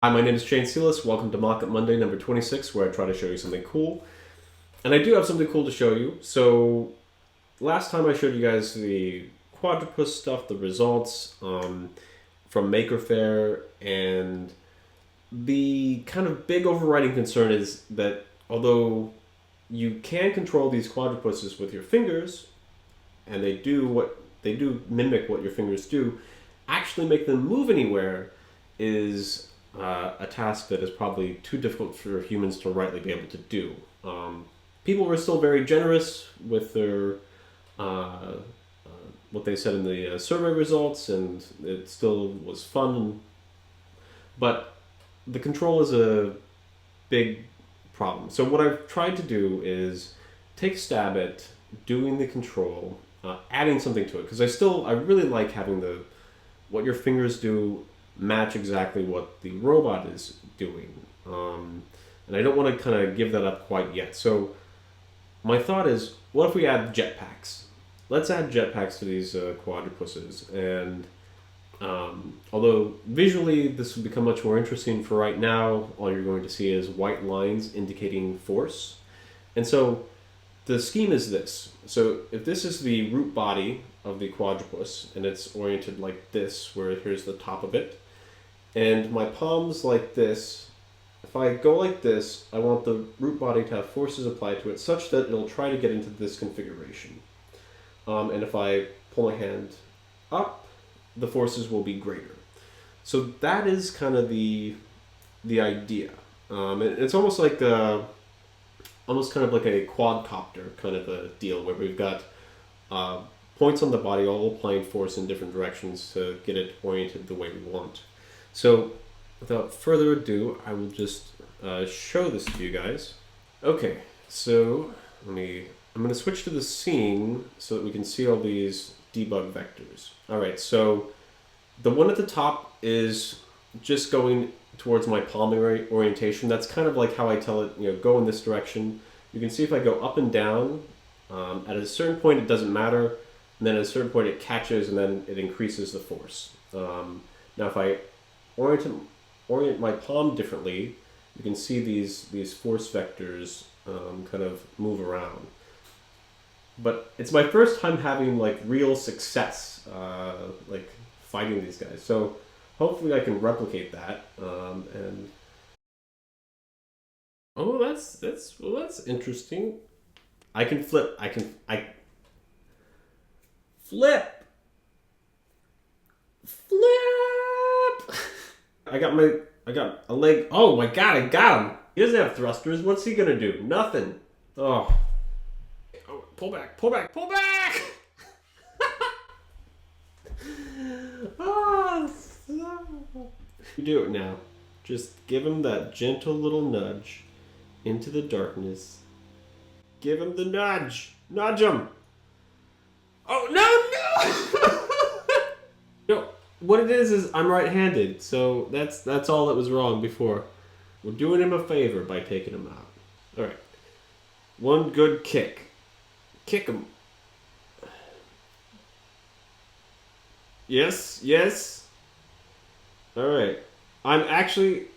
Hi, my name is Shane Sealis. Welcome to Mockup Monday number 26, where I try to show you something cool. And I do have something cool to show you. So, last time I showed you guys the quadrupus stuff, the results from Maker Faire, and the kind of big overriding concern is that although you can control these quadrupuses with your fingers, and they do mimic what your fingers do, actually make them move anywhere is a task that is probably too difficult for humans to rightly be able to do. People were still very generous with their what they said in the survey results, and it still was fun. But the control is a big problem. So what I've tried to do is take a stab at doing the control, adding something to it, because I really like having what your fingers do match exactly what the robot is doing. And I don't want to kind of give that up quite yet. So my thought is, what if we add jetpacks? Let's add jetpacks to these quadrupuses. And although visually this will become much more interesting, for right now, all you're going to see is white lines indicating force. And so the scheme is this. So if this is the root body of the quadrupus, and it's oriented like this, where here's the top of it, and my palm's like this, if I go like this, I want the root body to have forces applied to it such that it'll try to get into this configuration. And if I pull my hand up, the forces will be greater. So that is kind of the idea. It's almost like almost kind of like a quadcopter kind of a deal, where we've got points on the body all applying force in different directions to get it oriented the way we want. So without further ado, I will just show this to you guys. Okay, so I'm going to switch to the scene so that we can see all these debug vectors. All right, so the one at the top is just going towards my palm orientation. That's kind of like how I tell it, go in this direction. You can see if I go up and down, at a certain point it doesn't matter, and then at a certain point it catches, and then it increases the force. Now if I orient my palm differently, you can see these force vectors kind of move around. But it's my first time having like real success, like fighting these guys. So hopefully I can replicate that. And oh, that's interesting. I can flip. I flip. I got a leg. Oh my god, I got him. He doesn't have thrusters. What's he gonna do? Nothing. Oh, pull back. Oh, you do it now. Just give him that gentle little nudge into the darkness. Give him the nudge. Nudge him. Oh, no! No, what it is I'm right-handed, so that's all that was wrong before. We're doing him a favor by taking him out. Alright. One good kick. Kick him. Yes. Alright. I'm actually...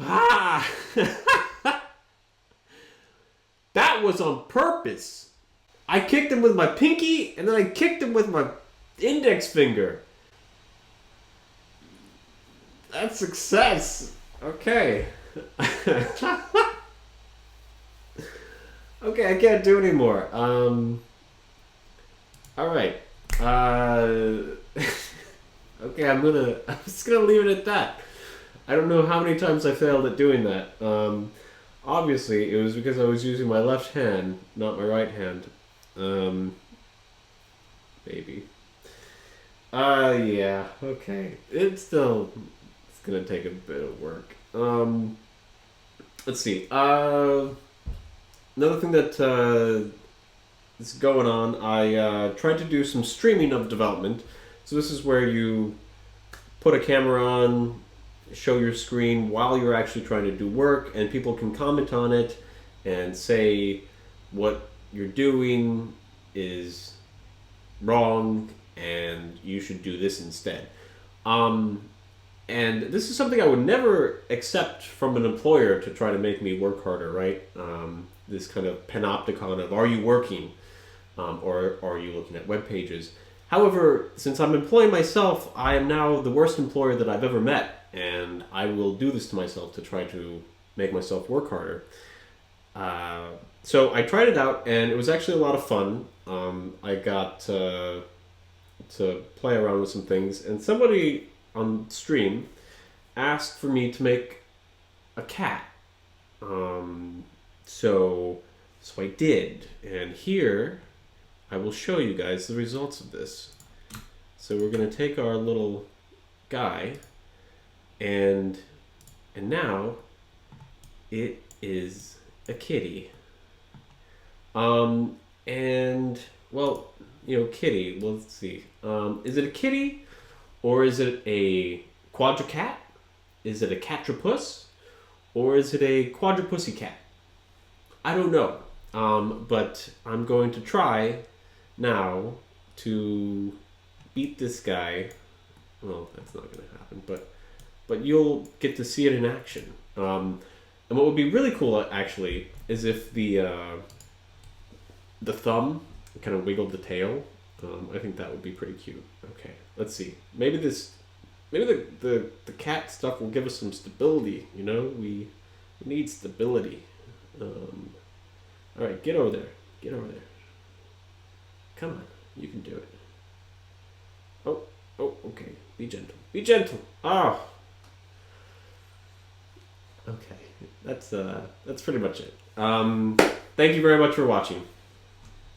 Ah! That was on purpose. I kicked him with my pinky, and then I kicked him with my index finger. That's success. Okay. Okay, I can't do anymore. All right. Okay, I'm just gonna leave it at that. I don't know how many times I failed at doing that. Obviously, it was because I was using my left hand, not my right hand. Maybe. Yeah, okay. It's gonna take a bit of work. Let's see. Another thing that is going on, I tried to do some streaming of development. So this is where you put a camera on, show your screen while you're actually trying to do work, and people can comment on it and say what you're doing is wrong and you should do this instead. And this is something I would never accept from an employer to try to make me work harder, right? This kind of panopticon of are you working, or are you looking at web pages? However, since I'm employing myself, I am now the worst employer that I've ever met, and I will do this to myself to try to make myself work harder. So I tried it out, and it was actually a lot of fun. I got to play around with some things, and somebody on stream asked for me to make a cat. So I did, and here I will show you guys the results of this. So we're gonna take our little guy, and now it is a kitty. And well, kitty. Well, let's see. Is it a kitty, or is it a quadricat? Is it a catrapus, or is it a quadrupussy cat? I don't know. But I'm going to try now to beat this guy. Well, that's not going to happen, but you'll get to see it in action. And what would be really cool, actually, is if the thumb kind of wiggled the tail. I think that would be pretty cute. Okay, let's see. Maybe the cat stuff will give us some stability. We need stability. All right, get over there. Get over there. Come on, you can do it. Oh, okay. Be gentle. Be gentle. Oh. Okay, that's pretty much it. Thank you very much for watching.